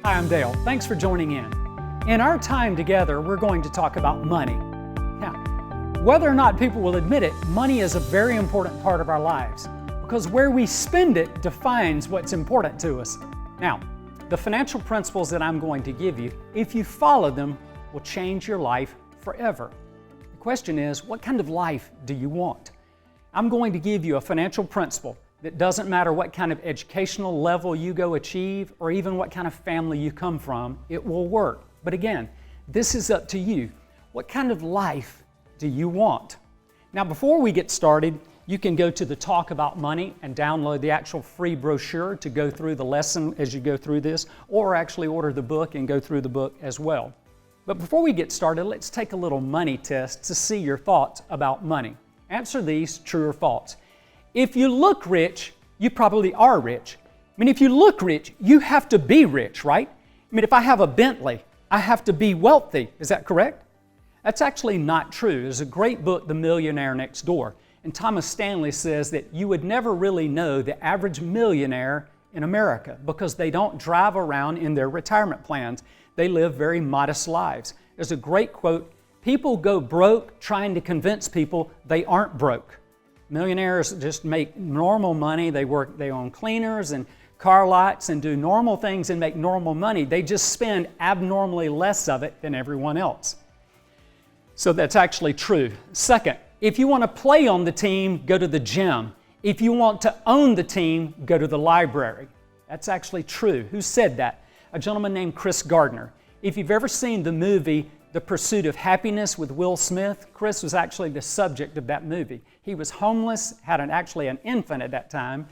Hi, I'm Dale. Thanks for joining in. In our time together, we're going to talk about money. Now, whether or not people will admit it, money is a very important part of our lives because where we spend it defines what's important to us. Now, the financial principles that I'm going to give you, if you follow them, will change your life forever. The question is, what kind of life do you want? I'm going to give you a financial principle that doesn't matter what kind of educational level you go achieve or even what kind of family you come from, it will work. But again, this is up to you. What kind of life do you want? Now, before we get started, you can go to the Talk About Money and download the actual free brochure to go through the lesson as you go through this, or actually order the book and go through the book as well. But before we get started, let's take a little money test to see your thoughts about money. Answer these, true or false. If you look rich, you probably are rich. I mean, if you look rich, you have to be rich, right? I mean, if I have a Bentley, I have to be wealthy. Is that correct? That's actually not true. There's a great book, The Millionaire Next Door, and Thomas Stanley says that you would never really know the average millionaire in America because they don't drive around in their retirement plans. They live very modest lives. There's a great quote, "People go broke trying to convince people they aren't broke." Millionaires just make normal money. They own cleaners and car lots and do normal things and make normal money. They just spend abnormally less of it than everyone else. So that's actually true. Second, if you want to play on the team, go to the gym. If you want to own the team, go to the library. That's actually true. Who said that? A gentleman named Chris Gardner. If you've ever seen the movie The Pursuit of Happiness with Will Smith, Chris was actually the subject of that movie. He was homeless, had actually an infant at that time,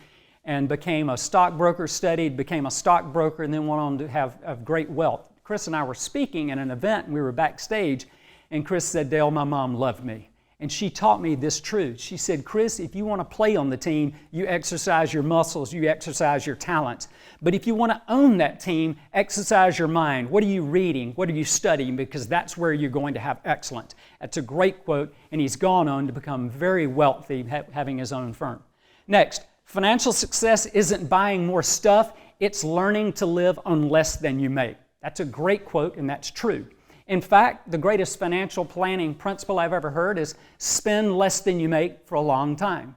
and became a stockbroker, became a stockbroker, and then went on to have great wealth. Chris and I were speaking at an event, and we were backstage, and Chris said, "Dale, my mom loved me." And she taught me this truth. She said, "Chris, if you want to play on the team, you exercise your muscles, you exercise your talents. But if you want to own that team, exercise your mind. What are you reading? What are you studying? Because that's where you're going to have excellence." That's a great quote, and he's gone on to become very wealthy, having his own firm. Next, financial success isn't buying more stuff, it's learning to live on less than you make. That's a great quote, and that's true. In fact, the greatest financial planning principle I've ever heard is spend less than you make for a long time.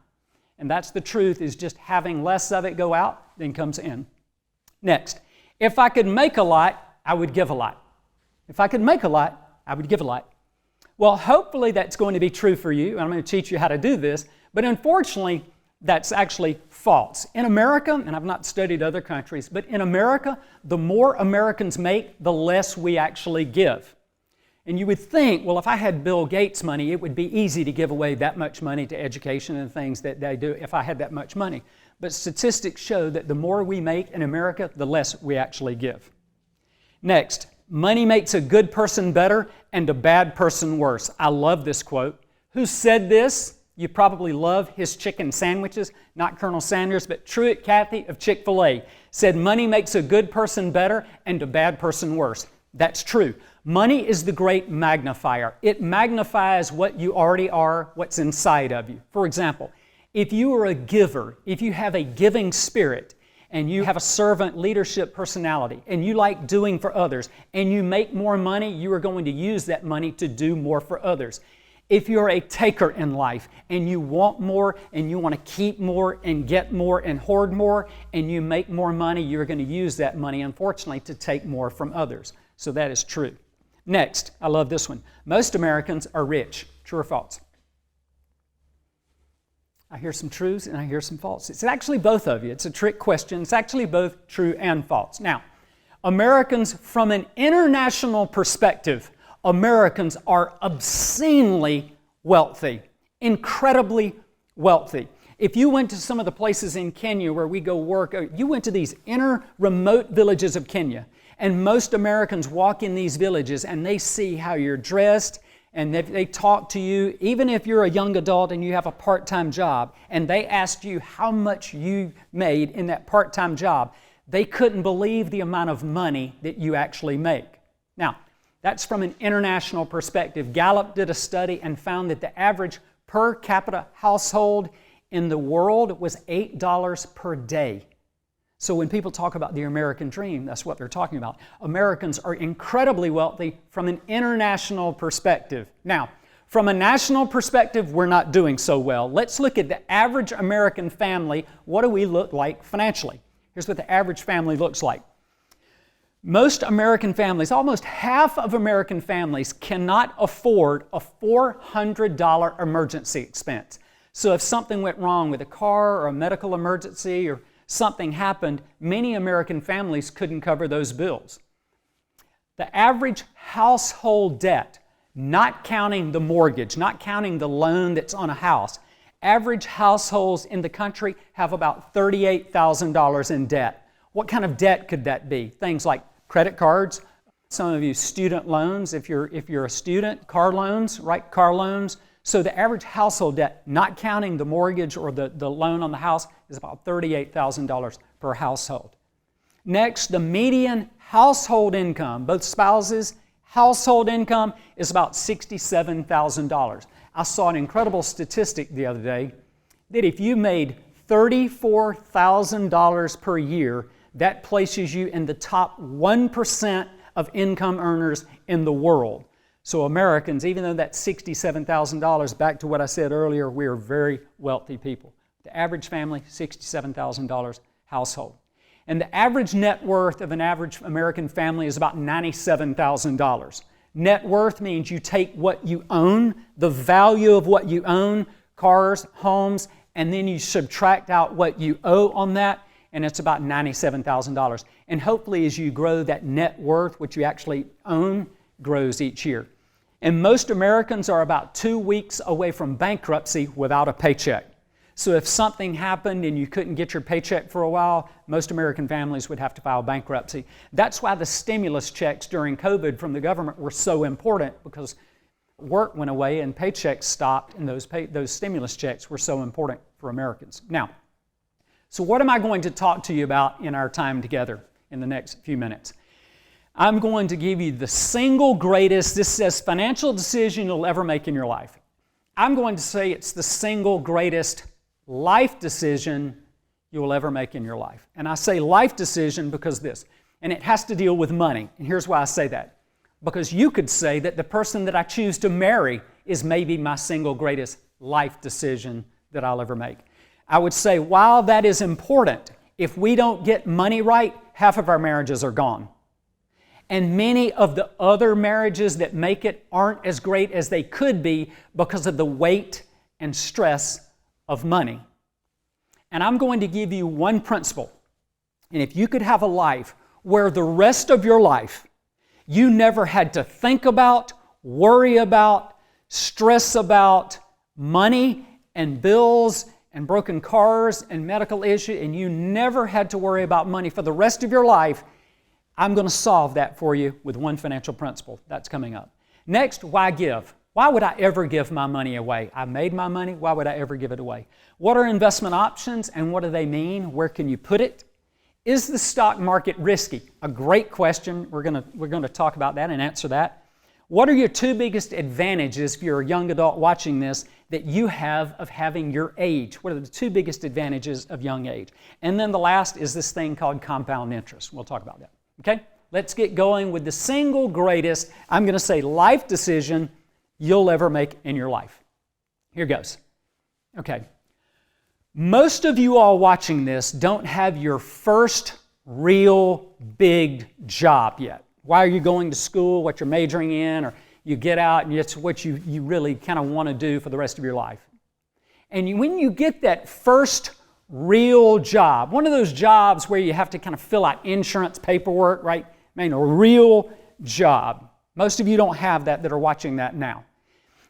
And that's the truth, is just having less of it go out than comes in. Next, if I could make a lot, I would give a lot. If I could make a lot, I would give a lot. Well, hopefully that's going to be true for you. I'm going to teach you how to do this, but unfortunately, that's actually false. In America, and I've not studied other countries, but in America, the more Americans make, the less we actually give. And you would think, well, if I had Bill Gates' money, it would be easy to give away that much money to education and things that they do if I had that much money. But statistics show that the more we make in America, the less we actually give. Next, money makes a good person better and a bad person worse. I love this quote. Who said this? You probably love his chicken sandwiches, not Colonel Sanders, but Truett Cathy of Chick-fil-A said money makes a good person better and a bad person worse. That's true. Money is the great magnifier. It magnifies what you already are, what's inside of you. For example, if you are a giver, if you have a giving spirit, and you have a servant leadership personality, and you like doing for others, and you make more money, you are going to use that money to do more for others. If you're a taker in life, and you want more, and you want to keep more, and get more, and hoard more, and you make more money, you're going to use that money, unfortunately, to take more from others. So that is true. Next, I love this one. Most Americans are rich. True or false? I hear some truths and I hear some false. It's actually both of you. It's a trick question. It's actually both true and false. Now, Americans, from an international perspective, Americans are obscenely wealthy, incredibly wealthy. If you went to some of the places in Kenya where we go work, you went to these inner remote villages of Kenya, and most Americans walk in these villages and they see how you're dressed and they talk to you, even if you're a young adult and you have a part-time job, and they asked you how much you made in that part-time job, they couldn't believe the amount of money that you actually make. Now, that's from an international perspective. Gallup did a study and found that the average per capita household in the world was $8 per day. So when people talk about the American dream, that's what they're talking about. Americans are incredibly wealthy from an international perspective. Now, from a national perspective, we're not doing so well. Let's look at the average American family. What do we look like financially? Here's what the average family looks like. Most American families, almost half of American families, cannot afford a $400 emergency expense. So if something went wrong with a car or a medical emergency or something happened, many American families couldn't cover those bills. The average household debt, not counting the mortgage, not counting the loan that's on a house, average households in the country have about $38,000 in debt. What kind of debt could that be? Things like credit cards, some of you student loans, if you're a student, car loans, right? Car loans. So the average household debt, not counting the mortgage or the loan on the house, is about $38,000 per household. Next, the median household income, both spouses, household income is about $67,000. I saw an incredible statistic the other day that if you made $34,000 per year, that places you in the top 1% of income earners in the world. So Americans, even though that's $67,000, back to what I said earlier, we are very wealthy people. The average family, $67,000 household. And the average net worth of an average American family is about $97,000. Net worth means you take what you own, the value of what you own, cars, homes, and then you subtract out what you owe on that, and it's about $97,000. And hopefully as you grow, that net worth, which you actually own, grows each year. And most Americans are about 2 weeks away from bankruptcy without a paycheck. So if something happened and you couldn't get your paycheck for a while, most American families would have to file bankruptcy. That's why the stimulus checks during COVID from the government were so important, because work went away and paychecks stopped, and those stimulus checks were so important for Americans. Now, so what am I going to talk to you about in our time together in the next few minutes? I'm going to give you the single greatest, this says financial decision you'll ever make in your life. I'm going to say it's the single greatest life decision you will ever make in your life. And I say life decision because this, and it has to deal with money. And here's why I say that. Because you could say that the person that I choose to marry is maybe my single greatest life decision that I'll ever make. I would say while that is important, if we don't get money right, half of our marriages are gone. And many of the other marriages that make it aren't as great as they could be because of the weight and stress of money. And I'm going to give you one principle. And if you could have a life where the rest of your life you never had to think about, worry about, stress about money and bills and broken cars and medical issues, and you never had to worry about money for the rest of your life, I'm going to solve that for you with one financial principle. That's coming up. Next, why give? Why would I ever give my money away? I made my money. Why would I ever give it away? What are investment options and what do they mean? Where can you put it? Is the stock market risky? A great question. We're going to talk about that and answer that. What are your two biggest advantages if you're a young adult watching this that you have of having your age? What are the two biggest advantages of young age? And then the last is this thing called compound interest. We'll talk about that. Okay? Let's get going with the single greatest, I'm going to say, life decision you'll ever make in your life. Here goes. Okay. Most of you all watching this don't have your first real big job yet. Why are you going to school, what you're majoring in, or you get out and it's what you really kind of want to do for the rest of your life. And when you get that first real job, one of those jobs where you have to kind of fill out insurance paperwork, right? I mean, a real job. Most of you don't have that are watching that now.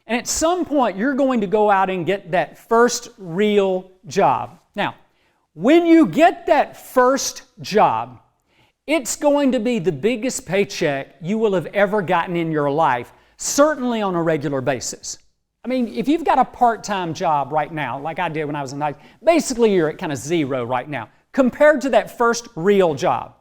And at some point, you're going to go out and get that first real job. Now, when you get that first job, it's going to be the biggest paycheck you will have ever gotten in your life, certainly on a regular basis. I mean, if you've got a part-time job right now, like I did when I was in high school, basically you're at kind of zero right now, compared to that first real job.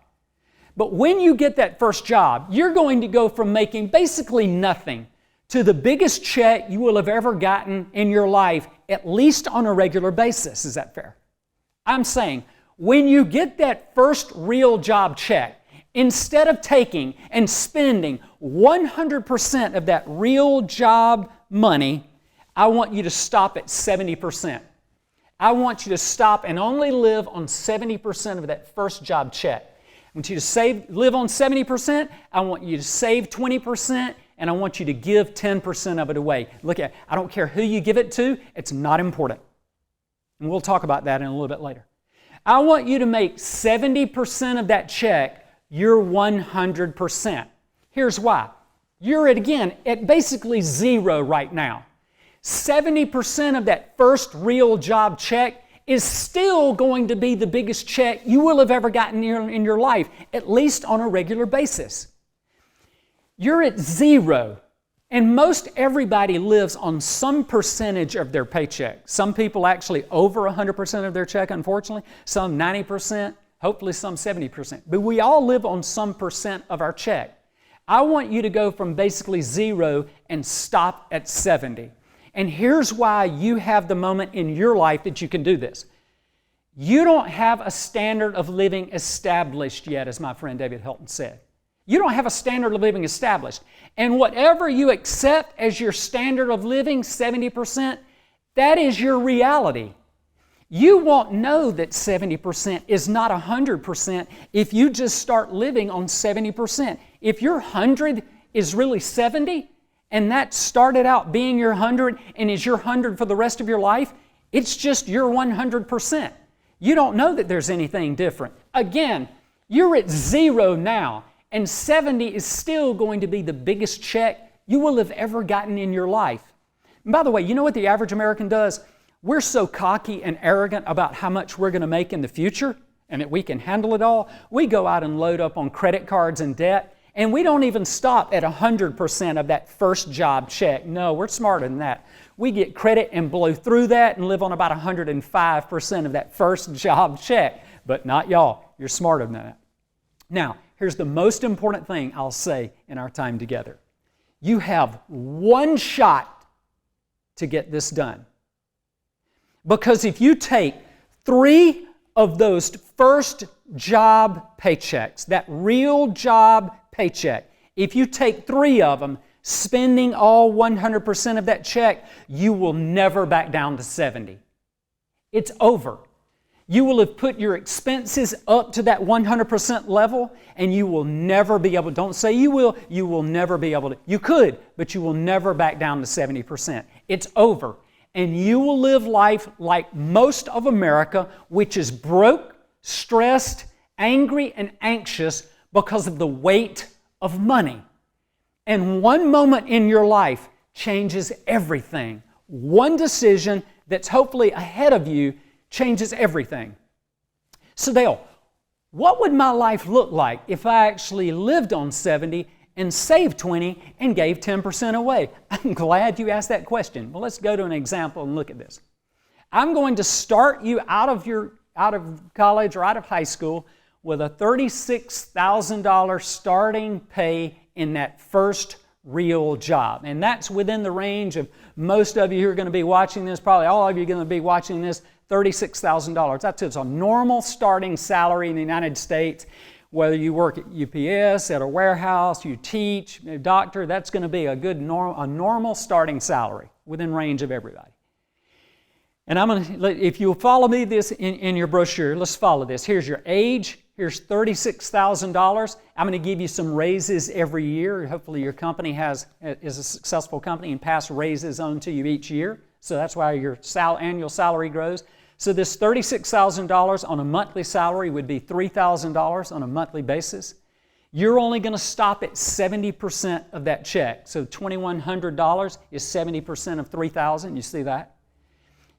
But when you get that first job, you're going to go from making basically nothing to the biggest check you will have ever gotten in your life, at least on a regular basis. Is that fair? I'm saying, When you get that first real job check, instead of taking and spending 100% of that real job money, I want you to stop at 70%. I want you to stop and only live on 70% of that first job check. I want you to live on 70%, I want you to save 20%, and I want you to give 10% of it away. Look at, I don't care who you give it to, it's not important. And we'll talk about that in a little bit later. I want you to make 70% of that check your 100%. Here's why. You're at basically zero right now. 70% of that first real job check is still going to be the biggest check you will have ever gotten in your life, at least on a regular basis. You're at zero, and most everybody lives on some percentage of their paycheck. Some people actually over 100% of their check, unfortunately, some 90%, hopefully some 70%. But we all live on some percent of our check. I want you to go from basically zero and stop at 70. And here's why you have the moment in your life that you can do this. You don't have a standard of living established yet, as my friend David Hilton said. You don't have a standard of living established. And whatever you accept as your standard of living, 70%, that is your reality. You won't know that 70% is not 100% if you just start living on 70%. If your 100 is really 70, and that started out being your 100 and is your 100 for the rest of your life, it's just your 100%. You don't know that there's anything different. Again, you're at zero now, and 70 is still going to be the biggest check you will have ever gotten in your life. And by the way, you know what the average American does? We're so cocky and arrogant about how much we're going to make in the future and that we can handle it all. We go out and load up on credit cards and debt, and we don't even stop at 100% of that first job check. No, we're smarter than that. We get credit and blow through that and live on about 105% of that first job check. But not y'all. You're smarter than that. Now, here's the most important thing I'll say in our time together. You have one shot to get this done. Because if you take 3 of those first job paychecks, that real job paycheck, if you take 3 of them, spending all 100% of that check, you will never back down to 70. It's over. You will have put your expenses up to that 100% level, and you will never be able, don't say you will never be able to, you could, but you will never back down to 70%. It's over. And you will live life like most of America, which is broke, stressed, angry, and anxious because of the weight of money. And one moment in your life changes everything. One decision that's hopefully ahead of you changes everything. So Dale, what would my life look like if I actually lived on 70 and saved 20 and gave 10% away? I'm glad you asked that question. Well, let's go to an example and look at this. I'm going to start you out of college or out of high school with a $36,000 starting pay in that first real job. And that's within the range of most of you who are going to be watching this, probably all of you are going to be watching this, $36,000. That's a normal starting salary in the United States. Whether you work at UPS, at a warehouse, you teach, a doctor, that's going to be a normal starting salary within range of everybody. And I'm going to, if you'll follow me this in your brochure, let's follow this. Here's your age. Here's $36,000. I'm going to give you some raises every year. Hopefully your company is a successful company and pass raises on to you each year. So that's why your annual salary grows. So this $36,000 on a monthly salary would be $3,000 on a monthly basis. You're only going to stop at 70% of that check. So $2,100 is 70% of $3,000. You see that?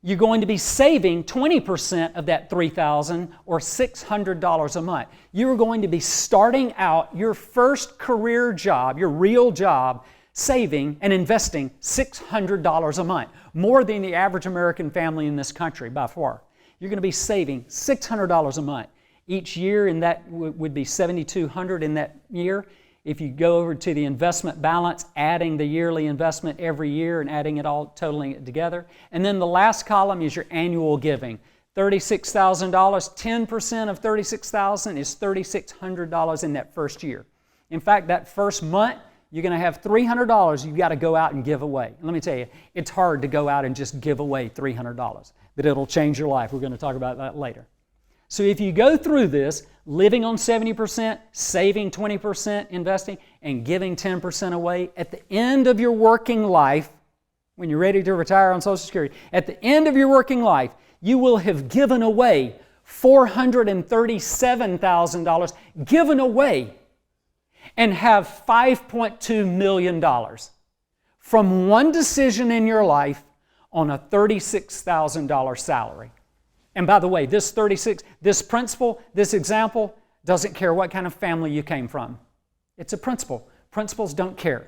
You're going to be saving 20% of that $3,000 or $600 a month. You're going to be starting out your first career job, your real job, saving and investing $600 a month, more than the average American family in this country by far. You're going to be saving $600 a month. Each year, and that would be $7,200 in that year. If you go over to the investment balance, adding the yearly investment every year and adding it all, totaling it together. And then the last column is your annual giving. $36,000, 10% of $36,000 is $3,600 in that first year. In fact, that first month, you're going to have $300 you've got to go out and give away. Let me tell you, it's hard to go out and just give away $300, but it'll change your life. We're going to talk about that later. So if you go through this, living on 70%, saving 20%, investing, and giving 10% away, at the end of your working life, when you're ready to retire on Social Security, at the end of your working life, you will have given away $437,000 given away and have $5.2 million from one decision in your life on a $36,000 salary. And by the way, this principle, this example, doesn't care what kind of family you came from. It's a principle. Principles don't care.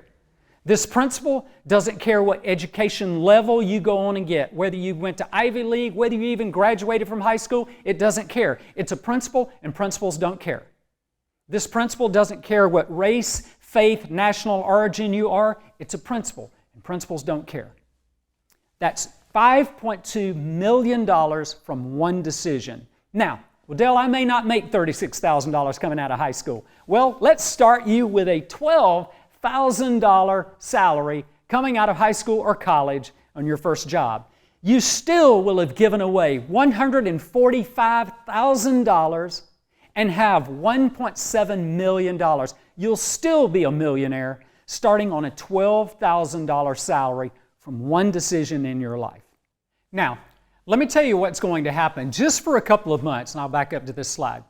This principle doesn't care what education level you go on and get, whether you went to Ivy League, whether you even graduated from high school, it doesn't care. It's a principle, and principles don't care. This principle doesn't care what race, faith, national origin you are. It's a principle, and principles don't care. That's $5.2 million from one decision. Now, well, Dale, I may not make $36,000 coming out of high school. Well, let's start you with a $12,000 salary coming out of high school or college on your first job. You still will have given away $145,000 and have $1.7 million. You'll still be a millionaire starting on a $12,000 salary from one decision in your life. Now, let me tell you what's going to happen just for a couple of months, and I'll back up to this slide.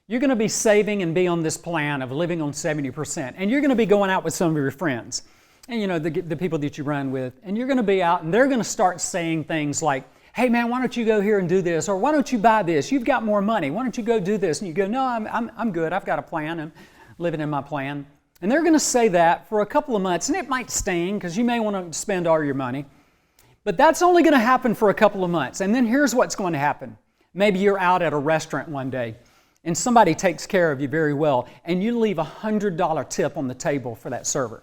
You're going to be saving and be on this plan of living on 70%, and you're going to be going out with some of your friends, and you know, the people that you run with, and you're going to be out, and they're going to start saying things like, hey man, why don't you go here and do this, or why don't you buy this, you've got more money, why don't you go do this, and you go, no, I'm good, I've got a plan, I'm living in my plan. And they're going to say that for a couple of months, and it might sting because you may want to spend all your money, but that's only going to happen for a couple of months. And then here's what's going to happen. Maybe you're out at a restaurant one day, and somebody takes care of you very well, and you leave a $100 tip on the table for that server.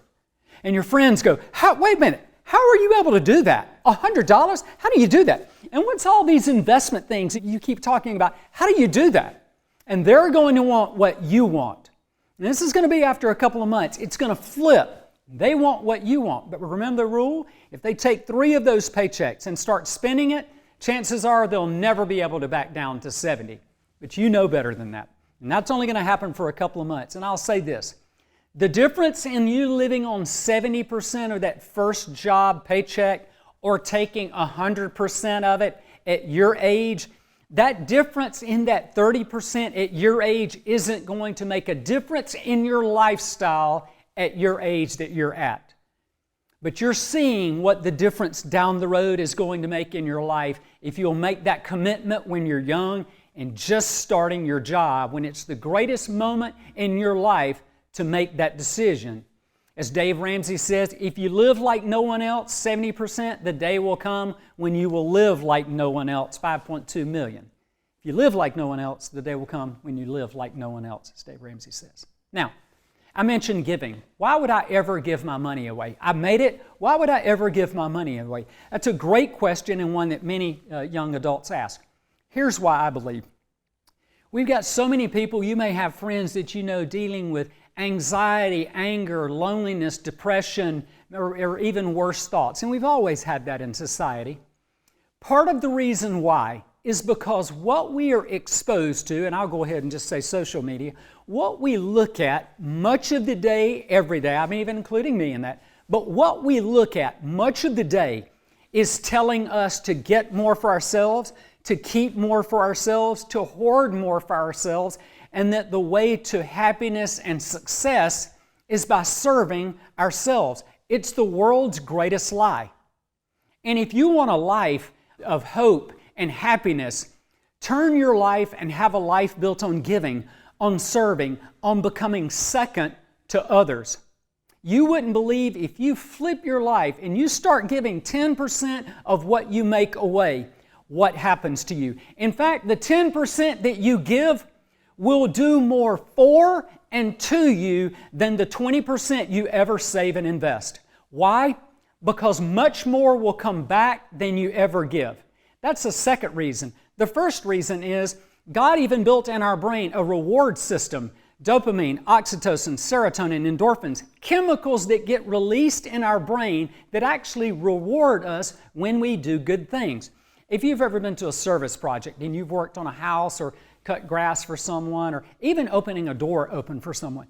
And your friends go, wait a minute, how are you able to do that? $100? How do you do that? And what's all these investment things that you keep talking about? How do you do that? And they're going to want what you want. And this is going to be after a couple of months. It's going to flip. They want what you want. But remember the rule? If they take 3 of those paychecks and start spending it, chances are they'll never be able to back down to 70. But you know better than that. And that's only going to happen for a couple of months. And I'll say this. The difference in you living on 70% of that first job paycheck or taking 100% of it at your age, that difference in that 30% at your age isn't going to make a difference in your lifestyle at your age that you're at. But you're seeing what the difference down the road is going to make in your life if you'll make that commitment when you're young and just starting your job, when it's the greatest moment in your life to make that decision. As Dave Ramsey says, if you live like no one else, 70%, the day will come when you will live like no one else, 5.2 million. If you live like no one else, the day will come when you live like no one else, as Dave Ramsey says. Now, I mentioned giving. Why would I ever give my money away? I made it. Why would I ever give my money away? That's a great question and one that many young adults ask. Here's why I believe. We've got so many people, you may have friends that you know dealing with anxiety, anger, loneliness, depression, or even worse thoughts. And we've always had that in society. Part of the reason why is because what we are exposed to, and I'll go ahead and just say social media, what we look at much of the day, every day, I mean even including me in that, but what we look at much of the day is telling us to get more for ourselves, to keep more for ourselves, to hoard more for ourselves, and that the way to happiness and success is by serving ourselves. It's the world's greatest lie. And if you want a life of hope and happiness, turn your life and have a life built on giving, on serving, on becoming second to others. You wouldn't believe if you flip your life and you start giving 10% of what you make away, what happens to you. In fact, the 10% that you give will do more for and to you than the 20% you ever save and invest. Why? Because much more will come back than you ever give. That's the second reason. The first reason is God even built in our brain a reward system. Dopamine, oxytocin, serotonin, endorphins, chemicals that get released in our brain that actually reward us when we do good things. If you've ever been to a service project and you've worked on a house or cut grass for someone or even opening a door open for someone,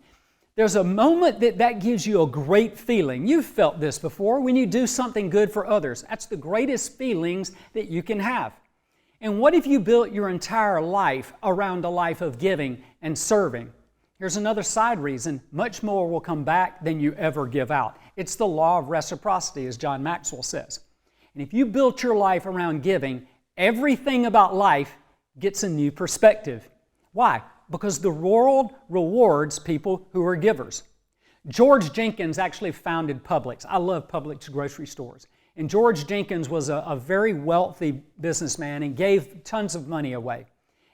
there's a moment that gives you a great feeling. You've felt this before when you do something good for others. That's the greatest feelings that you can have. And what if you built your entire life around a life of giving and serving? Here's another side reason: much more will come back than you ever give out. It's the law of reciprocity, as John Maxwell says. And if you built your life around giving, everything about life gets a new perspective. Why? Because the world rewards people who are givers. George Jenkins actually founded Publix. I love Publix grocery stores. And George Jenkins was a very wealthy businessman and gave tons of money away.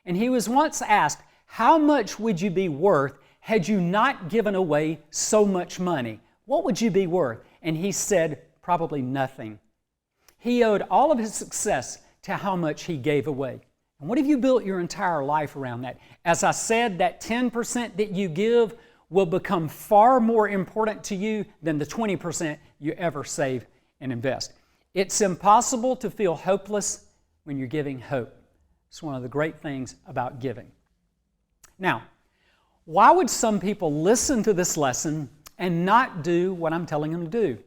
And he was once asked, how much would you be worth had you not given away so much money? What would you be worth? And he said, probably nothing. He owed all of his success to how much he gave away. And what if you built your entire life around that? As I said, that 10% that you give will become far more important to you than the 20% you ever save and invest. It's impossible to feel hopeless when you're giving hope. It's one of the great things about giving. Now, why would some people listen to this lesson and not do what I'm telling them to do?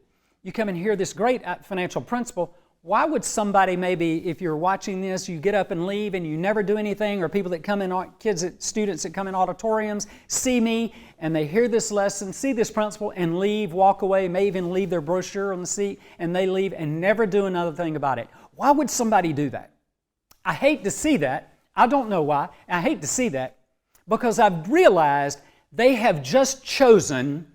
You come and hear this great financial principle. Why would somebody, maybe if you're watching this, you get up and leave and you never do anything, or people that come in, students that come in auditoriums, see me and they hear this lesson, see this principle and leave, walk away, may even leave their brochure on the seat and they leave and never do another thing about it. Why would somebody do that? I hate to see that. I don't know why. I hate to see that because I've realized they have just chosen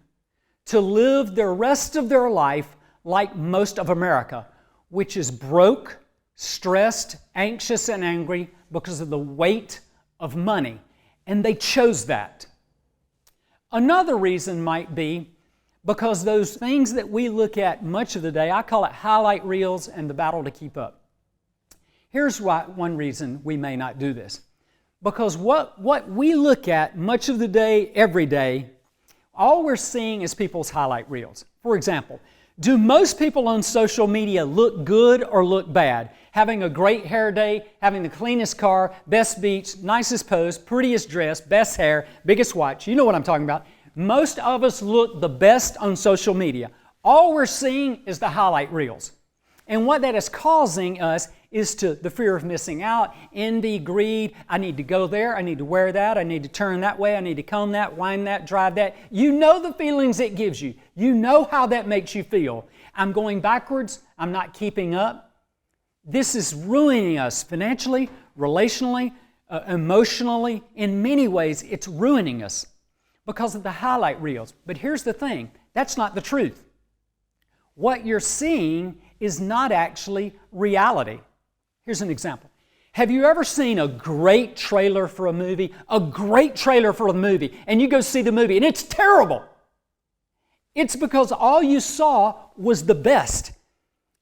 to live the rest of their life like most of America, which is broke, stressed, anxious, and angry because of the weight of money. And they chose that. Another reason might be because those things that we look at much of the day, I call it highlight reels and the battle to keep up. Here's one reason we may not do this. Because what we look at much of the day, every day, all we're seeing is people's highlight reels. For example, do most people on social media look good or look bad? Having a great hair day, having the cleanest car, best beach, nicest pose, prettiest dress, best hair, biggest watch. You know what I'm talking about. Most of us look the best on social media. All we're seeing is the highlight reels. And what that is causing us is the fear of missing out, envy, greed. I need to go there. I need to wear that. I need to turn that way. I need to comb that, wind that, drive that. You know the feelings it gives you. You know how that makes you feel. I'm going backwards. I'm not keeping up. This is ruining us financially, relationally, emotionally. In many ways, it's ruining us because of the highlight reels. But here's the thing. That's not the truth. What you're seeing is not actually reality. Here's an example. Have you ever seen a great trailer for a movie? A great trailer for a movie, and you go see the movie, and it's terrible. It's because all you saw was the best,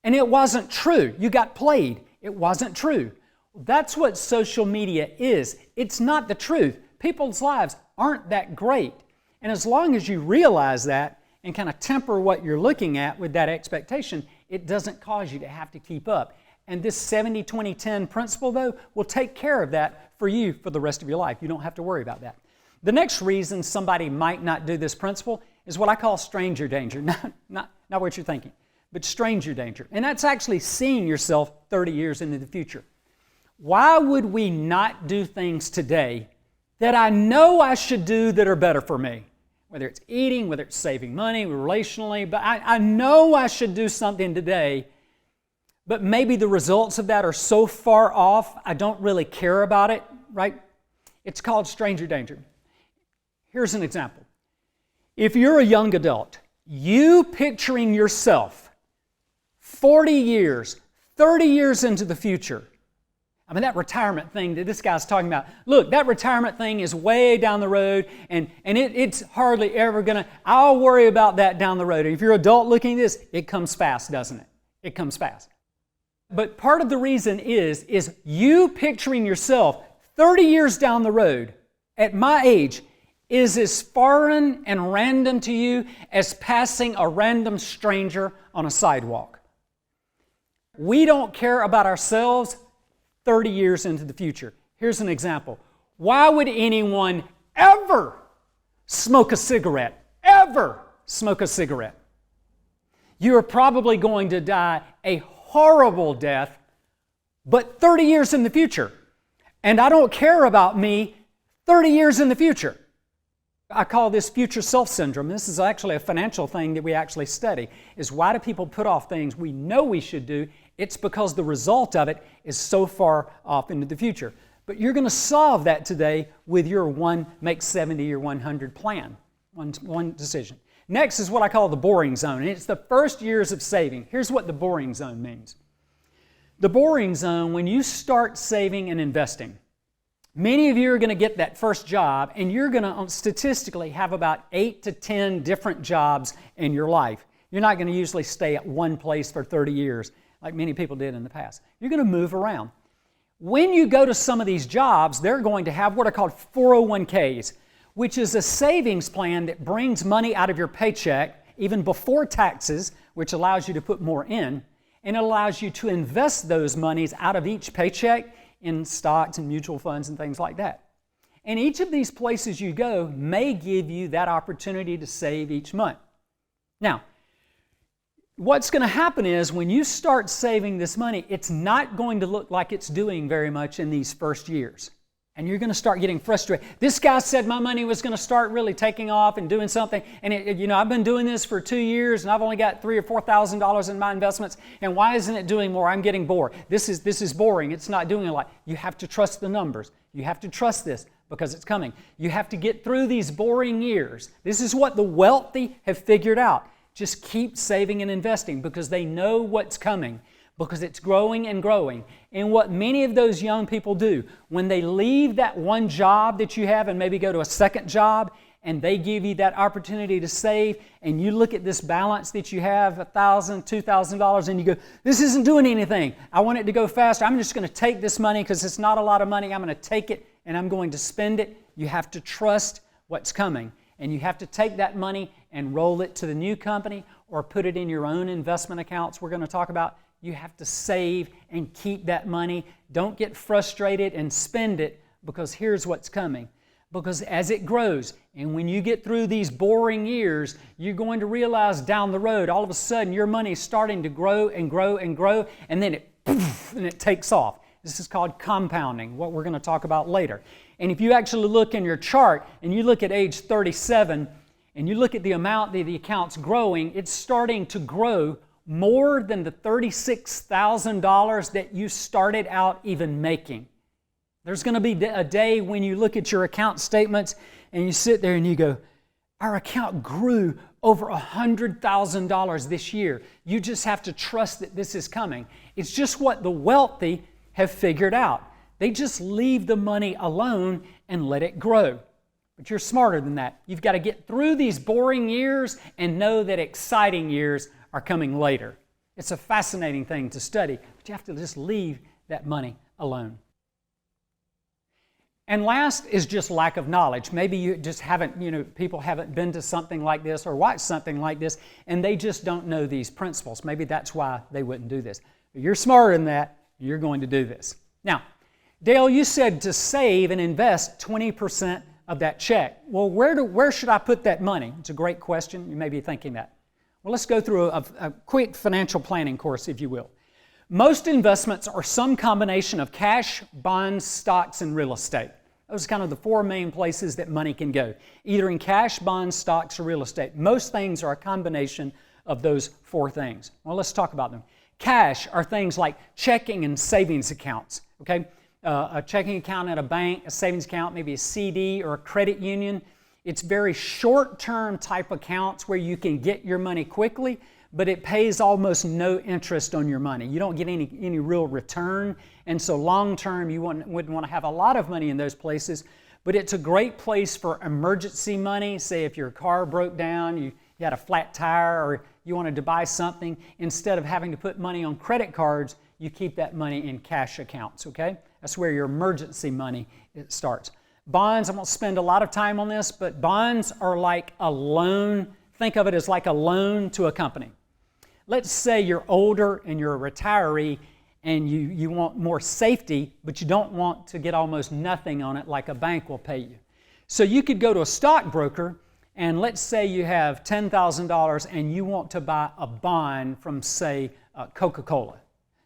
and it wasn't true. You got played. It wasn't true. That's what social media is. It's not the truth. People's lives aren't that great. And as long as you realize that and kind of temper what you're looking at with that expectation, it doesn't cause you to have to keep up. And this 70-20-10 principle, though, will take care of that for you for the rest of your life. You don't have to worry about that. The next reason somebody might not do this principle is what I call stranger danger. Not what you're thinking, but stranger danger. And that's actually seeing yourself 30 years into the future. Why would we not do things today that I know I should do that are better for me? Whether it's eating, whether it's saving money, relationally, but I know I should do something today, but maybe the results of that are so far off, I don't really care about it, right? It's called stranger danger. Here's an example. If you're a young adult, you picturing yourself 40 years, 30 years into the future, I mean, that retirement thing that this guy's talking about, look, that retirement thing is way down the road, and it's hardly ever I'll worry about that down the road. If you're an adult looking at this, it comes fast, doesn't it? It comes fast. But part of the reason is you picturing yourself 30 years down the road at my age is as foreign and random to you as passing a random stranger on a sidewalk. We don't care about ourselves 30 years into the future. Here's an example. Why would anyone ever smoke a cigarette? Ever smoke a cigarette? You are probably going to die a horrible death, but 30 years in the future. And I don't care about me 30 years in the future. I call this future self syndrome. This is actually a financial thing that we actually study, is why do people put off things we know we should do? It's because the result of it is so far off into the future. But you're going to solve that today with your one make 70 or 100 plan, one decision. Next is what I call the boring zone, and it's the first years of saving. Here's what the boring zone means. The boring zone, when you start saving and investing, many of you are going to get that first job, and you're going to statistically have about 8 to 10 different jobs in your life. You're not going to usually stay at one place for 30 years like many people did in the past. You're going to move around. When you go to some of these jobs, they're going to have what are called 401ks, which is a savings plan that brings money out of your paycheck even before taxes, which allows you to put more in, and it allows you to invest those monies out of each paycheck in stocks and mutual funds and things like that. And each of these places you go may give you that opportunity to save each month. Now, what's going to happen is when you start saving this money, it's not going to look like it's doing very much in these first years. And you're going to start getting frustrated. This guy said my money was going to start really taking off and doing something. And I've been doing this for 2 years and I've only got $3,000 or $4,000 in my investments. And why isn't it doing more? I'm getting bored. This is boring. It's not doing a lot. You have to trust the numbers. You have to trust this because it's coming. You have to get through these boring years. This is what the wealthy have figured out. Just keep saving and investing because they know what's coming, because it's growing and growing. And what many of those young people do, when they leave that one job that you have and maybe go to a second job, and they give you that opportunity to save, and you look at this balance that you have, $1,000, $2,000, and you go, this isn't doing anything. I want it to go faster. I'm just going to take this money because it's not a lot of money. I'm going to take it and I'm going to spend it. You have to trust what's coming. And you have to take that money and roll it to the new company or put it in your own investment accounts we're going to talk about. You have to save and keep that money. Don't get frustrated and spend it because here's what's coming. Because as it grows, and when you get through these boring years, you're going to realize down the road, all of a sudden your money is starting to grow and grow and grow, and then it takes off. This is called compounding, what we're going to talk about later. And if you actually look in your chart and you look at age 37 and you look at the amount that the account's growing, it's starting to grow more than the $36,000 that you started out even making. There's going to be a day when you look at your account statements and you sit there and you go, our account grew over $100,000 this year. You just have to trust that this is coming. It's just what the wealthy have figured out. They just leave the money alone and let it grow. But you're smarter than that. You've got to get through these boring years and know that exciting years are coming later. It's a fascinating thing to study, but you have to just leave that money alone. And last is just lack of knowledge. Maybe you just haven't, people haven't been to something like this or watched something like this, and they just don't know these principles. Maybe that's why they wouldn't do this. But you're smarter than that. You're going to do this. Now, Dale, you said to save and invest 20% of that check. Well, where should I put that money? It's a great question. You may be thinking that. Well, let's go through a quick financial planning course, if you will. Most investments are some combination of cash, bonds, stocks, and real estate. Those are kind of the four main places that money can go, either in cash, bonds, stocks, or real estate. Most things are a combination of those four things. Well, let's talk about them. Cash are things like checking and savings accounts, okay? A checking account at a bank, a savings account, maybe a CD or a credit union. It's very short-term type accounts where you can get your money quickly, but it pays almost no interest on your money. You don't get any real return, and so long-term you wouldn't want to have a lot of money in those places, but it's a great place for emergency money. Say if your car broke down, you had a flat tire, or you wanted to buy something, instead of having to put money on credit cards, you keep that money in cash accounts, okay? That's where your emergency money starts. Bonds, I won't spend a lot of time on this, but bonds are like a loan. Think of it as like a loan to a company. Let's say you're older and you're a retiree and you want more safety, but you don't want to get almost nothing on it like a bank will pay you. So you could go to a stockbroker, and let's say you have $10,000 and you want to buy a bond from, say, Coca-Cola.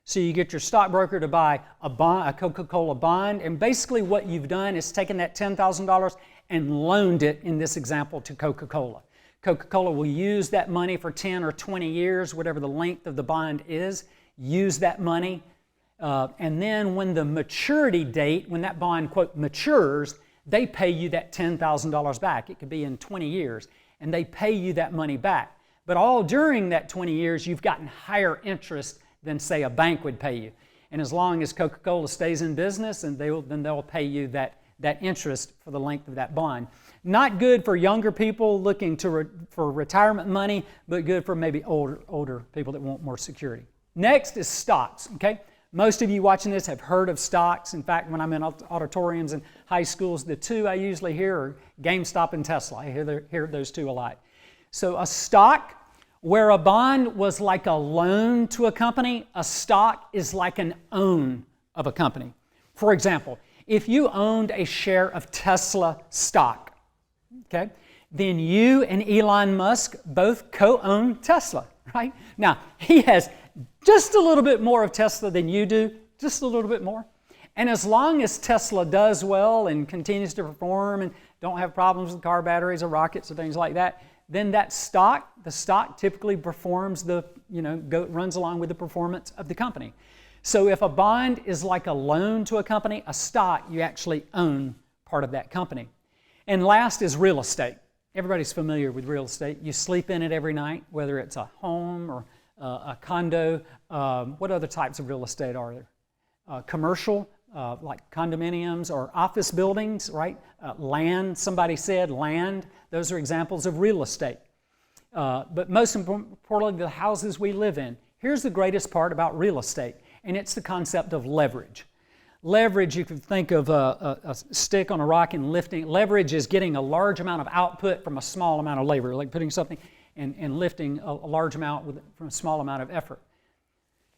So you get your stockbroker to buy a Coca-Cola bond, and basically what you've done is taken that $10,000 and loaned it, in this example, to Coca-Cola. Coca-Cola will use that money for 10 or 20 years, whatever the length of the bond is, use that money, and then when the maturity date, when that bond, quote, matures, they pay you that $10,000 back. It could be in 20 years, and they pay you that money back. But all during that 20 years, you've gotten higher interest than, say, a bank would pay you. And as long as Coca-Cola stays in business, and then they'll pay you that interest for the length of that bond. Not good for younger people looking for retirement money, but good for maybe older people that want more security. Next is stocks, okay? Most of you watching this have heard of stocks. In fact, when I'm in auditoriums and high schools, the two I usually hear are GameStop and Tesla. I hear those two a lot. So a stock, where a bond was like a loan to a company, a stock is like an own of a company. For example, if you owned a share of Tesla stock, okay, then you and Elon Musk both co-own Tesla, right? Now, he has just a little bit more of Tesla than you do, just a little bit more. And as long as Tesla does well and continues to perform and don't have problems with car batteries or rockets or things like that, then the stock typically performs runs along with the performance of the company. So if a bond is like a loan to a company, a stock, you actually own part of that company. And last is real estate. Everybody's familiar with real estate. You sleep in it every night, whether it's a home or a condo. What other types of real estate are there? Commercial, like condominiums or office buildings, right? Land, somebody said land. Those are examples of real estate. But most importantly, the houses we live in. Here's the greatest part about real estate, and it's the concept of leverage. Leverage, you can think of a stick on a rock and lifting. Leverage is getting a large amount of output from a small amount of labor, like putting something and lifting a large amount from a small amount of effort.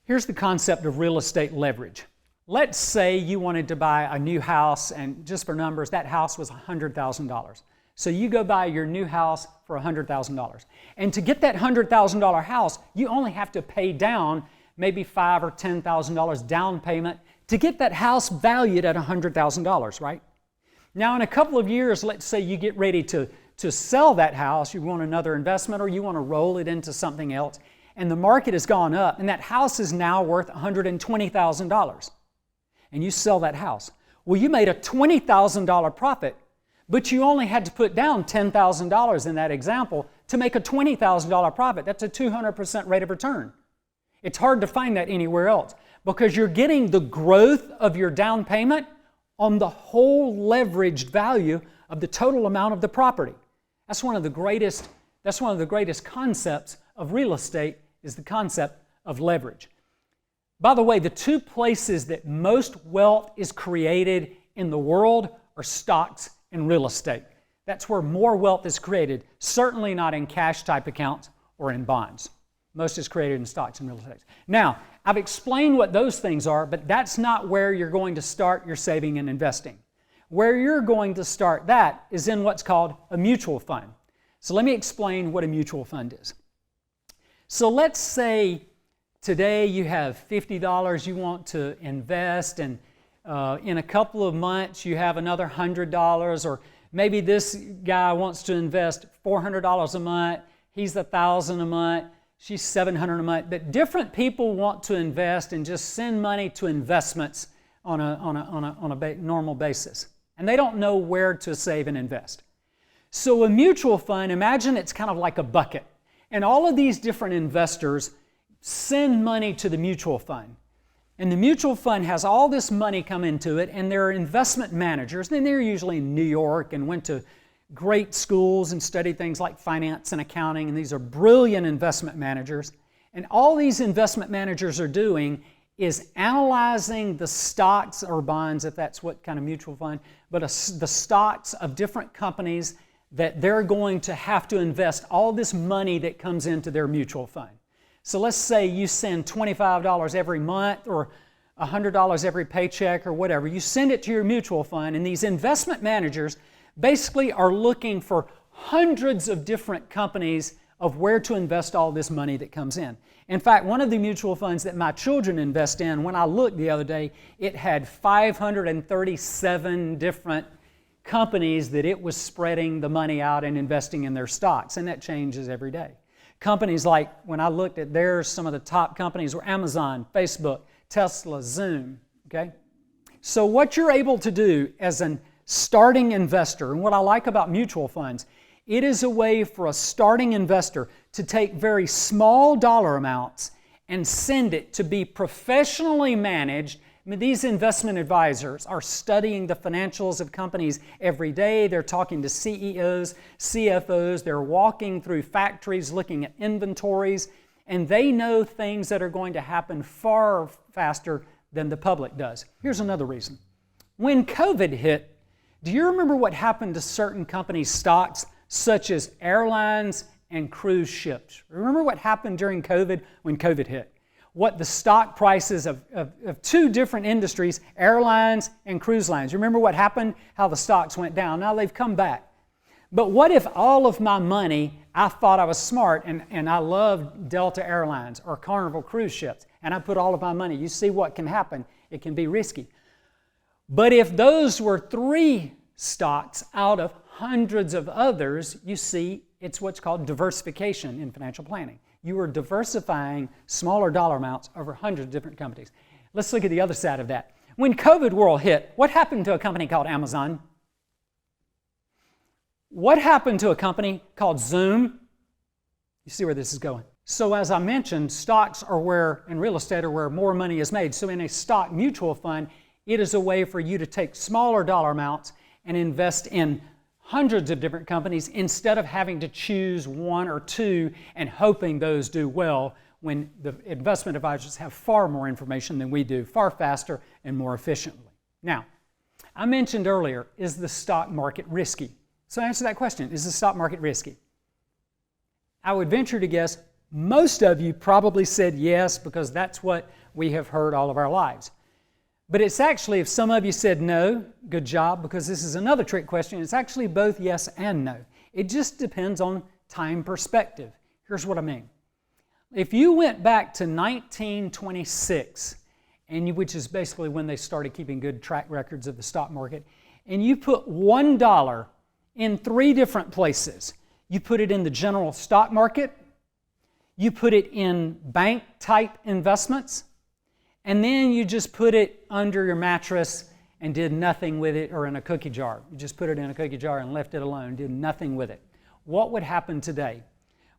Here's the concept of real estate leverage. Let's say you wanted to buy a new house, and just for numbers, that house was $100,000. So you go buy your new house for $100,000. And to get that $100,000 house, you only have to pay down maybe $5,000 or $10,000 down payment to get that house valued at $100,000, right? Now, in a couple of years, let's say you get ready to sell that house, you want another investment or you want to roll it into something else, and the market has gone up, and that house is now worth $120,000. And you sell that house. Well, you made a $20,000 profit, but you only had to put down $10,000 in that example to make a $20,000 profit. That's a 200% rate of return. It's hard to find that anywhere else because you're getting the growth of your down payment on the whole leveraged value of the total amount of the property. That's one of the greatest concepts of real estate, is the concept of leverage. By the way, the two places that most wealth is created in the world are stocks and real estate. That's where more wealth is created, certainly not in cash type accounts or in bonds. Most is created in stocks and real estate. Now, I've explained what those things are, but that's not where you're going to start your saving and investing. Where you're going to start that is in what's called a mutual fund. So let me explain what a mutual fund is. So let's say today you have $50 you want to invest, and in a couple of months you have another $100, or maybe this guy wants to invest $400 a month, he's $1,000 a month, she's $700 a month. But different people want to invest and just send money to investments on a normal basis. And they don't know where to save and invest. So a mutual fund, imagine it's kind of like a bucket. And all of these different investors send money to the mutual fund. And the mutual fund has all this money come into it, and there are investment managers, and they're usually in New York and went to great schools and studied things like finance and accounting, and these are brilliant investment managers. And all these investment managers are doing is analyzing the stocks or bonds, if that's what kind of mutual fund, but the stocks of different companies that they're going to have to invest all this money that comes into their mutual fund. So let's say you send $25 every month or $100 every paycheck or whatever. You send it to your mutual fund, and these investment managers basically are looking for hundreds of different companies of where to invest all this money that comes in. In fact, one of the mutual funds that my children invest in, when I looked the other day, it had 537 different companies that it was spreading the money out and investing in their stocks, and that changes every day. Companies like, when I looked at theirs, some of the top companies were Amazon, Facebook, Tesla, Zoom, okay? So what you're able to do as a starting investor, and what I like about mutual funds, it is a way for a starting investor to take very small dollar amounts and send it to be professionally managed. I mean, these investment advisors are studying the financials of companies every day. They're talking to CEOs, CFOs. They're walking through factories, looking at inventories, and they know things that are going to happen far faster than the public does. Here's another reason. When COVID hit, do you remember what happened to certain companies' stocks, such as airlines and cruise ships? Remember what happened during COVID when COVID hit? What the stock prices of two different industries, airlines and cruise lines. Remember what happened? How the stocks went down. Now they've come back. But what if all of my money, I thought I was smart and I loved Delta Airlines or Carnival cruise ships, and I put all of my money. You see what can happen. It can be risky. But if those were 3 stocks out of hundreds of others, you see, it's what's called diversification in financial planning. You are diversifying smaller dollar amounts over hundreds of different companies. Let's look at the other side of that. When COVID world hit, what happened to a company called Amazon? What happened to a company called Zoom? You see where this is going. So as I mentioned, stocks are where, and real estate are where more money is made. So in a stock mutual fund, it is a way for you to take smaller dollar amounts and invest in hundreds of different companies instead of having to choose 1 or 2 and hoping those do well, when the investment advisors have far more information than we do, far faster and more efficiently. Now, I mentioned earlier, is the stock market risky? So answer that question, is the stock market risky? I would venture to guess most of you probably said yes, because that's what we have heard all of our lives. But it's actually, if some of you said no, good job, because this is another trick question. It's actually both yes and no. It just depends on time perspective. Here's what I mean. If you went back to 1926, which is basically when they started keeping good track records of the stock market, and you put $1 in 3 different places. You put it in the general stock market, you put it in bank-type investments, and then you just put it under your mattress and did nothing with it, or in a cookie jar. You just put it in a cookie jar and left it alone, did nothing with it. What would happen today?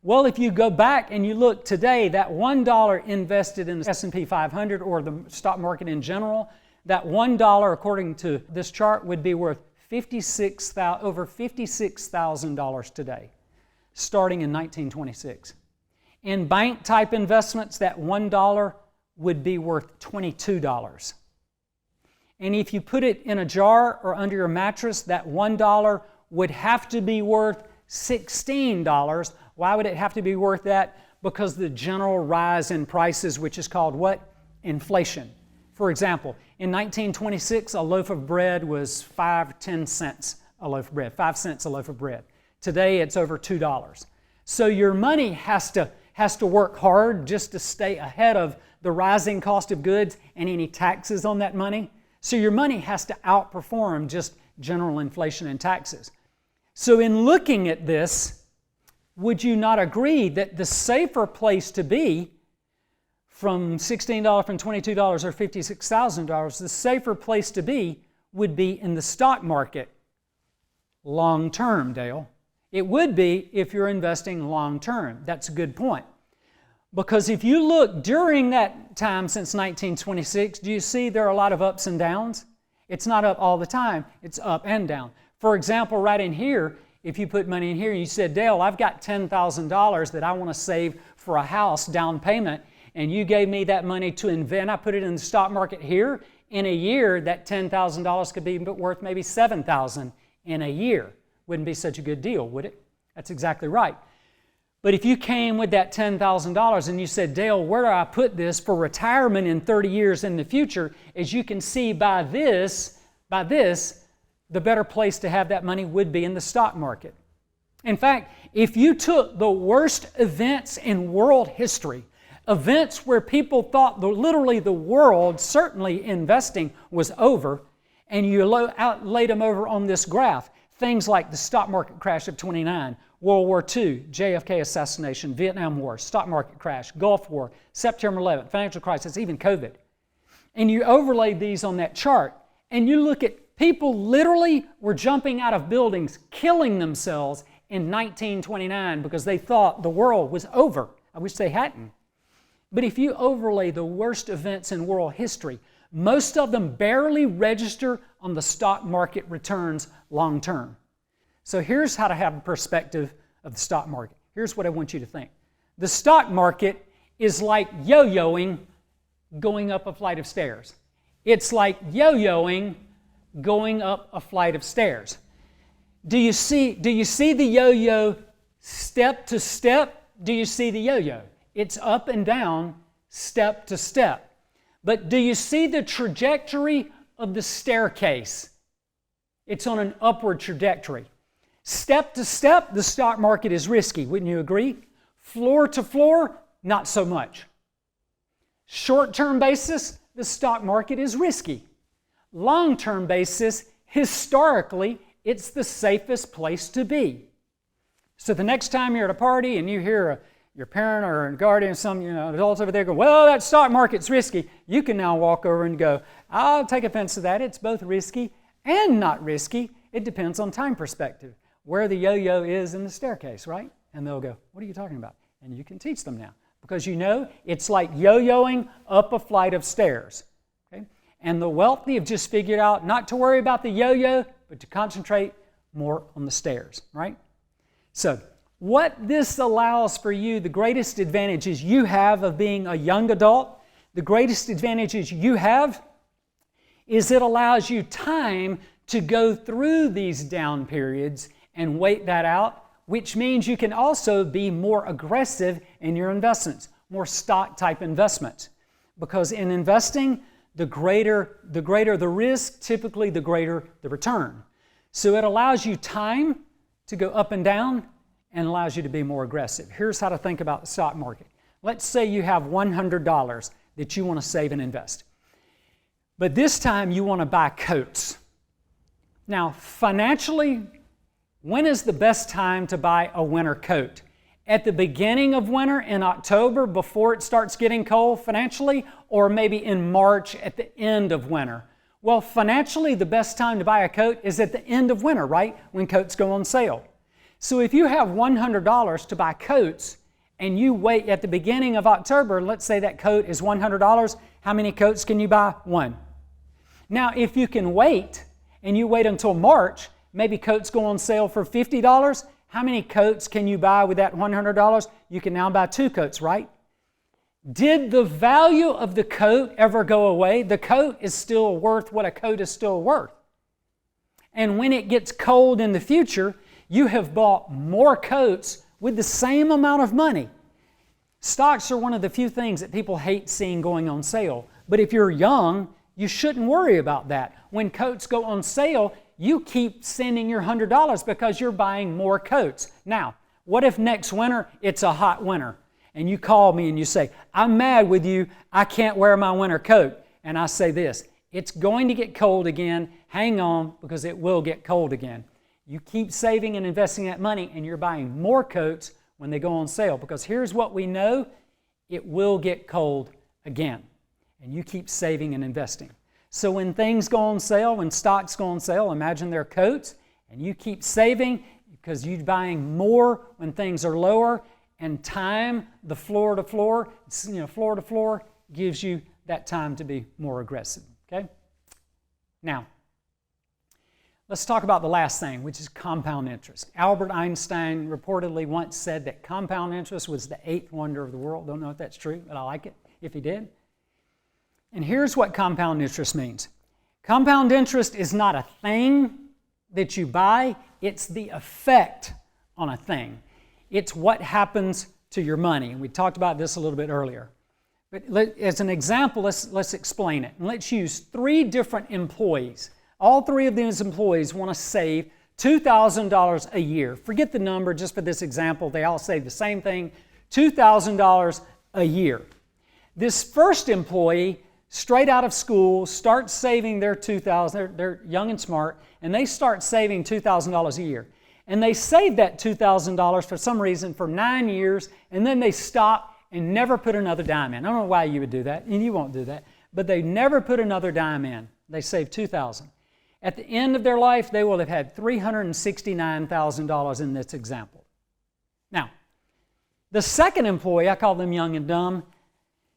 Well, if you go back and you look today, that $1 invested in the S&P 500 or the stock market in general, that $1, according to this chart, would be worth over $56,000 today, starting in 1926. In bank-type investments, that $1 would be worth $22. And if you put it in a jar or under your mattress, that $1 would have to be worth $16. Why would it have to be worth that? Because the general rise in prices, which is called what? Inflation. For example, in 1926, a loaf of bread was 10 cents a loaf of bread, 5 cents a loaf of bread. Today, it's over $2. So your money has to work hard just to stay ahead of the rising cost of goods and any taxes on that money. So your money has to outperform just general inflation and taxes. So in looking at this, would you not agree that the safer place to be from $16 from $22 or $56,000, the safer place to be would be in the stock market long term, Dale? It would be if you're investing long term. That's a good point. Because if you look during that time since 1926, do you see there are a lot of ups and downs? It's not up all the time, it's up and down. For example, right in here, if you put money in here, you said, Dale, I've got $10,000 that I want to save for a house down payment, and you gave me that money to invest, I put it in the stock market here, in a year, that $10,000 could be worth maybe $7,000 in a year. Wouldn't be such a good deal, would it? That's exactly right. But if you came with that $10,000 and you said, Dale, where do I put this for retirement in 30 years in the future? As you can see by this, the better place to have that money would be in the stock market. In fact, if you took the worst events in world history, events where people thought literally the world, certainly investing, was over, and you laid them over on this graph, things like the stock market crash of '29, World War II, JFK assassination, Vietnam War, stock market crash, Gulf War, September 11th, financial crisis, even COVID. And you overlaid these on that chart, and you look at people literally were jumping out of buildings, killing themselves in 1929 because they thought the world was over. I wish they hadn't. But if you overlay the worst events in world history, most of them barely register on the stock market returns long term. So here's how to have a perspective of the stock market. Here's what I want you to think. The stock market is like yo-yoing going up a flight of stairs. It's like yo-yoing going up a flight of stairs. Do you see the yo-yo step to step? Do you see the yo-yo? It's up and down, step to step. But do you see the trajectory of the staircase? It's on an upward trajectory. Step to step, the stock market is risky, wouldn't you agree? Floor to floor, not so much. Short-term basis, the stock market is risky. Long-term basis, historically, it's the safest place to be. So the next time you're at a party and you hear your parent or a guardian, some adults over there go, well, that stock market's risky, you can now walk over and go, I'll take offense to that. It's both risky and not risky. It depends on time perspective, where the yo-yo is in the staircase, right? And they'll go, what are you talking about? And you can teach them now, because you know it's like yo-yoing up a flight of stairs. Okay? And the wealthy have just figured out not to worry about the yo-yo, but to concentrate more on the stairs, right? So, what this allows for you, the greatest advantages you have of being a young adult, the greatest advantages you have is it allows you time to go through these down periods and wait that out, which means you can also be more aggressive in your investments, more stock type investments. Because in investing, the greater the risk, typically the greater the return. So it allows you time to go up and down and allows you to be more aggressive. Here's how to think about the stock market. Let's say you have $100 that you want to save and invest. But this time you want to buy coats. Now, financially, when is the best time to buy a winter coat? At the beginning of winter in October before it starts getting cold financially, or maybe in March at the end of winter? Well, financially, the best time to buy a coat is at the end of winter, right? When coats go on sale. So if you have $100 to buy coats and you wait at the beginning of October, let's say that coat is $100, how many coats can you buy? One. Now, if you can wait and you wait until March, maybe coats go on sale for $50, how many coats can you buy with that $100? You can now buy 2 coats, right? Did the value of the coat ever go away? The coat is still worth what a coat is still worth. And when it gets cold in the future, you have bought more coats with the same amount of money. Stocks are one of the few things that people hate seeing going on sale. But if you're young, you shouldn't worry about that. When coats go on sale, you keep sending your $100 because you're buying more coats. Now, what if next winter it's a hot winter and you call me and you say, I'm mad with you, I can't wear my winter coat. And I say this, it's going to get cold again, hang on, because it will get cold again. You keep saving and investing that money and you're buying more coats when they go on sale, because here's what we know, it will get cold again. And you keep saving and investing. So when things go on sale, when stocks go on sale, imagine they're coats, and you keep saving because you're buying more when things are lower, and time, the floor to floor gives you that time to be more aggressive. Okay? Now, let's talk about the last thing, which is compound interest. Albert Einstein reportedly once said that compound interest was the 8th wonder of the world. Don't know if that's true, but I like it. if he did. And here's what compound interest means. Compound interest is not a thing that you buy, it's the effect on a thing. It's what happens to your money. We talked about this a little bit earlier. But as an example, let's explain it. And let's use 3 different employees. All 3 of these employees want to save $2,000 a year. Forget the number, just for this example, they all save the same thing, $2,000 a year. This first employee, straight out of school, starts saving their $2,000, they're young and smart, and they start saving $2,000 a year. And they save that $2,000 for some reason for 9 years, and then they stop and never put another dime in. I don't know why you would do that, and you won't do that, but they never put another dime in. They saved $2,000. At the end of their life, they will have had $369,000 in this example. Now, the second employee, I call them young and dumb.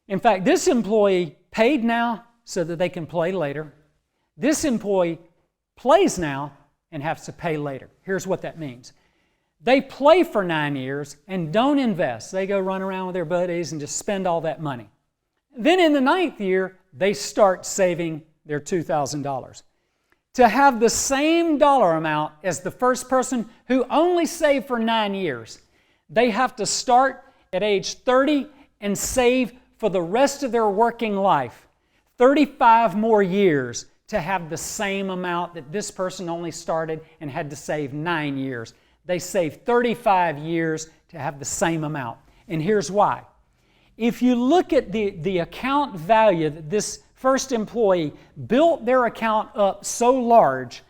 In fact, this employee paid now so that they can play later. This employee plays now and has to pay later. Here's what that means. They play for 9 years and don't invest. They go run around with their buddies and just spend all that money. Then in the 9th year, they start saving their $2,000. To have the same dollar amount as the first person who only saved for 9 years, they have to start at age 30 and save for the rest of their working life, 35 more years to have the same amount that this person only started and had to save 9 years. They saved 35 years to have the same amount. And here's why. If you look at the account value that this first employee built their account up so large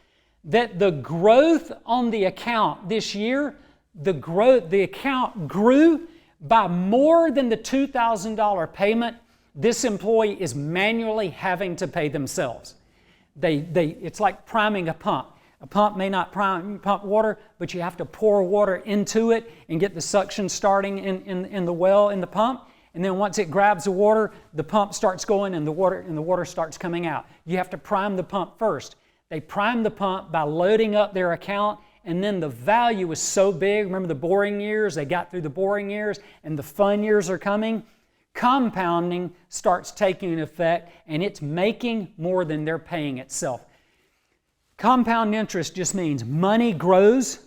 that the growth on the account this year, the account grew by more than the $2,000 payment this employee is manually having to pay themselves. It's like priming a pump. A pump may not pump water, but you have to pour water into it and get the suction starting in the well, in the pump. And then once it grabs the water, the pump starts going and the water starts coming out. You have to prime the pump first. They prime the pump by loading up their account, and then the value is so big. Remember the boring years? They got through the boring years and the fun years are coming. Compounding starts taking effect, and it's making more than they're paying itself. Compound interest just means money grows,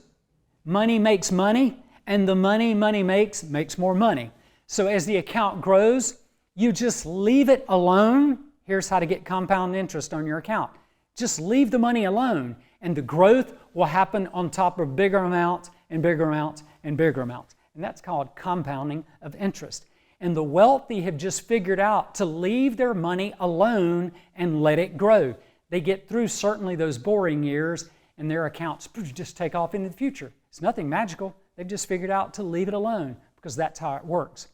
money makes money, and the money makes more money. So as the account grows, you just leave it alone. Here's how to get compound interest on your account. Just leave the money alone, and the growth will happen on top of bigger amounts and bigger amounts and bigger amounts. And that's called compounding of interest. And the wealthy have just figured out to leave their money alone and let it grow. They get through certainly those boring years, and their accounts just take off into the future. It's nothing magical. They've just figured out to leave it alone because that's how it works.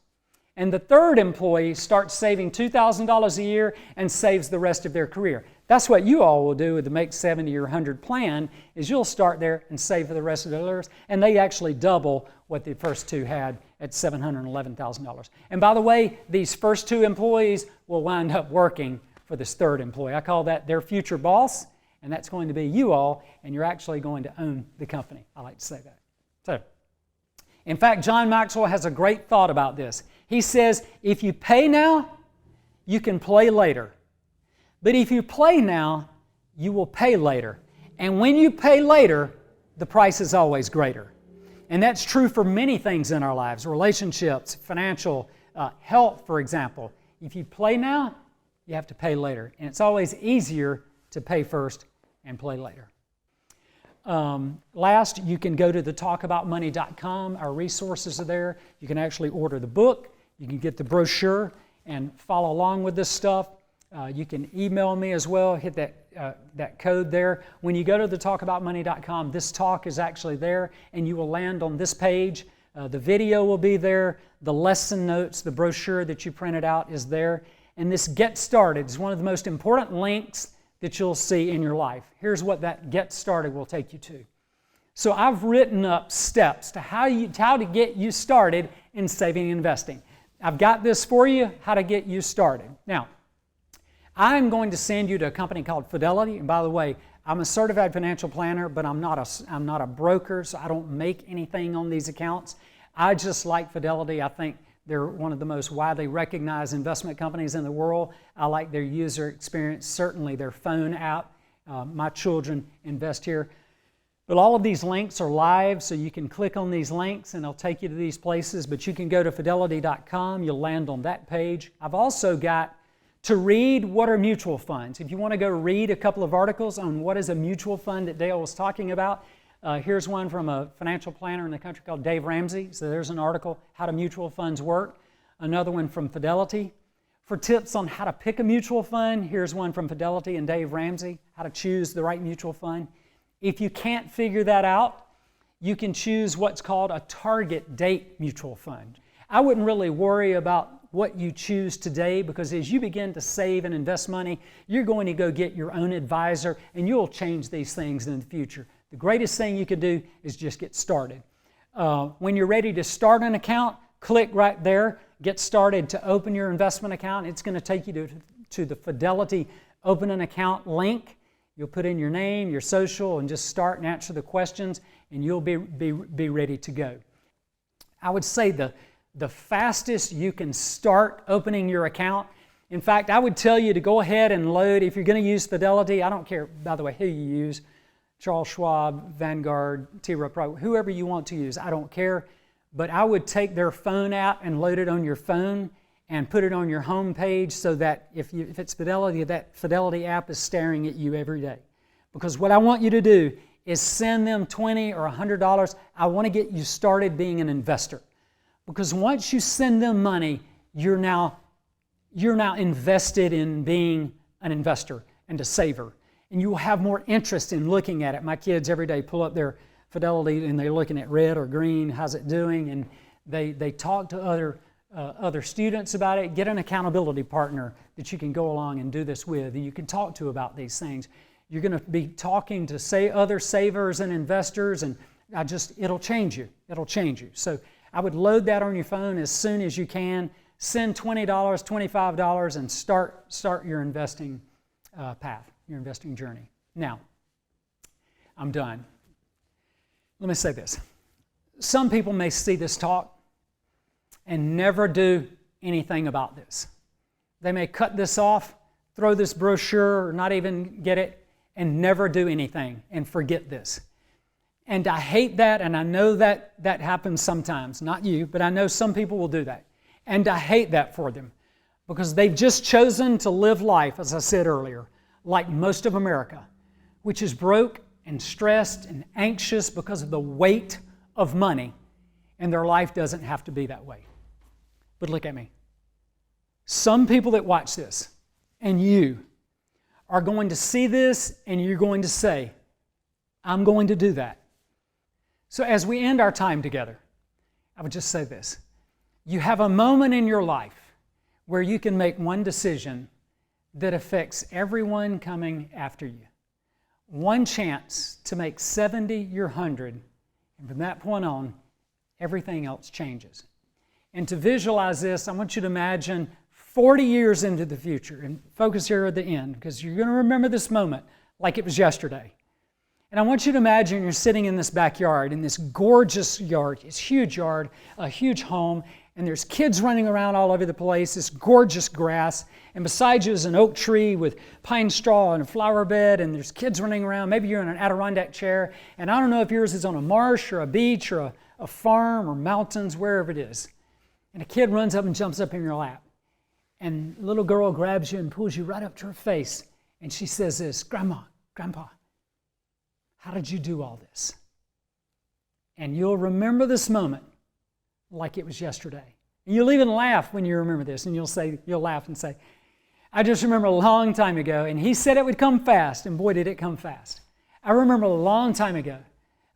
And the third employee starts saving $2,000 a year and saves the rest of their career. That's what you all will do with the Make 70 or 100 plan, is you'll start there and save for the rest of their lives, and they actually double what the first two had at $711,000. And by the way, these first 2 employees will wind up working for this third employee. I call that their future boss, and that's going to be you all, and you're actually going to own the company. I like to say that. So, in fact, John Maxwell has a great thought about this. He says, if you pay now, you can play later. But if you play now, you will pay later. And when you pay later, the price is always greater. And that's true for many things in our lives, relationships, financial, health, for example. If you play now, you have to pay later. And it's always easier to pay first and play later. Last, you can go to the talkaboutmoney.com. Our resources are there. You can actually order the book. You can get the brochure and follow along with this stuff. You can email me as well. Hit that code there. When you go to the talkaboutmoney.com, this talk is actually there, and you will land on this page. The video will be there. The lesson notes, the brochure that you printed out is there. And this Get Started is one of the most important links that you'll see in your life. Here's what that Get Started will take you to. So I've written up steps to how to get you started in saving and investing. I've got this for you, how to get you started. Now, I'm going to send you to a company called Fidelity. And by the way, I'm a certified financial planner, but I'm not a broker, so I don't make anything on these accounts. I just like Fidelity. I think They're one of the most widely recognized investment companies in the world. I like their user experience, certainly their phone app. My children invest here. But all of these links are live, so you can click on these links and they'll take you to these places. But you can go to fidelity.com, you'll land on that page. I've also got to read what are mutual funds. If you want to go read a couple of articles on what is a mutual fund that Dale was talking about, here's one from a financial planner in the country called Dave Ramsey. So there's an article, How do Mutual Funds Work? Another one from Fidelity. For tips on how to pick a mutual fund, here's one from Fidelity and Dave Ramsey, how to choose the right mutual fund. If you can't figure that out, you can choose what's called a target date mutual fund. I wouldn't really worry about what you choose today, because as you begin to save and invest money, you're going to go get your own advisor and you'll change these things in the future. The greatest thing you could do is just get started. When you're ready to start an account, click right there, get started to open your investment account. It's going to take you to the Fidelity Open an Account link. You'll put in your name, your social, and just start and answer the questions, and you'll be ready to go. I would say the fastest you can start opening your account. In fact, I would tell you to go ahead and load, if you're going to use Fidelity, I don't care, by the way, who you use, Charles Schwab, Vanguard, T. Rowe Price, whoever you want to use, I don't care. But I would take their phone app and load it on your phone and put it on your home page, so that if it's Fidelity, that Fidelity app is staring at you every day. Because what I want you to do is send them $20 or $100. I want to get you started being an investor. Because once you send them money, you're now invested in being an investor and a saver. And you will have more interest in looking at it. My kids every day pull up their Fidelity and they're looking at red or green, how's it doing? And they talk to other students about it. Get an accountability partner that you can go along and do this with, and you can talk to about these things. You're going to be talking to other savers and investors, and it'll change you. It'll change you. So I would load that on your phone as soon as you can. Send $20, $25, and start your investing path, your investing journey. Now, I'm done. Let me say this. Some people may see this talk and never do anything about this. They may cut this off, throw this brochure, or not even get it, and never do anything and forget this. And I hate that, and I know that happens sometimes. Not you, but I know some people will do that. And I hate that for them, because they've just chosen to live life, as I said earlier, like most of America, which is broke and stressed and anxious because of the weight of money, and their life doesn't have to be that way. But look at me. Some people that watch this, and you, are going to see this and you're going to say, I'm going to do that. So as we end our time together, I would just say this. You have a moment in your life where you can make one decision that affects everyone coming after you. One chance to make 70 your 100, and from that point on, everything else changes. And to visualize this, I want you to imagine 40 years into the future, and focus here at the end, because you're going to remember this moment like it was yesterday. And I want you to imagine you're sitting in this backyard, in this gorgeous yard, this huge yard, a huge home, and there's kids running around all over the place, this gorgeous grass, and beside you is an oak tree with pine straw and a flower bed, and there's kids running around. Maybe you're in an Adirondack chair, and I don't know if yours is on a marsh or a beach or a farm or mountains, wherever it is. And a kid runs up and jumps up in your lap. And a little girl grabs you and pulls you right up to her face, and she says this, Grandma, Grandpa, how did you do all this? And you'll remember this moment like it was yesterday. And you'll even laugh when you remember this, and you'll laugh and say, I just remember a long time ago, and he said it would come fast, and boy, did it come fast. I remember a long time ago,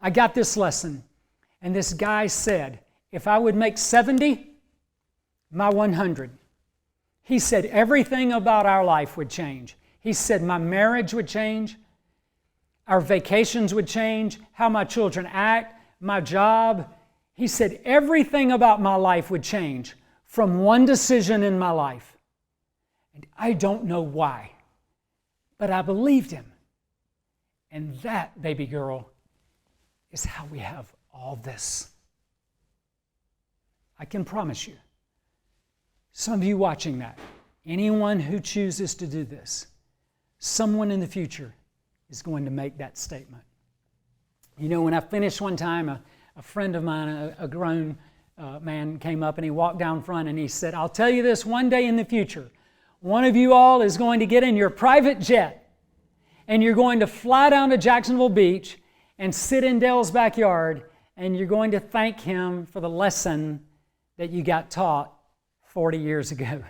I got this lesson, and this guy said, if I would make 70, my 100. He said everything about our life would change. He said my marriage would change, our vacations would change, how my children act, my job. He said everything about my life would change from one decision in my life. And I don't know why, but I believed him. And that, baby girl, is how we have all this. I can promise you, Some of you watching that, anyone who chooses to do this, someone in the future is going to make that statement. You know, when I finished one time, a friend of mine, a grown man, came up and he walked down front and he said, I'll tell you this, one day in the future, one of you all is going to get in your private jet and you're going to fly down to Jacksonville Beach and sit in Dale's backyard and you're going to thank him for the lesson that you got taught 40 years ago.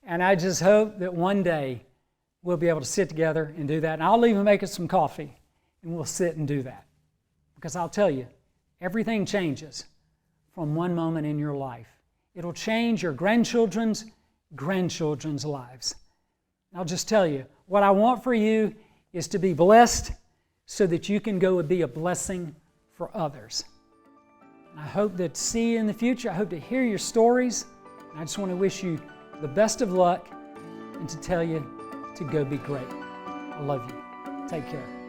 And I just hope that one day we'll be able to sit together and do that. And I'll even make us some coffee and we'll sit and do that. Because I'll tell you, everything changes from one moment in your life. It'll change your grandchildren's lives. I'll just tell you, what I want for you is to be blessed so that you can go and be a blessing for others. And I hope to see you in the future. I hope to hear your stories. And I just want to wish you the best of luck and to tell you to go be great. I love you. Take care.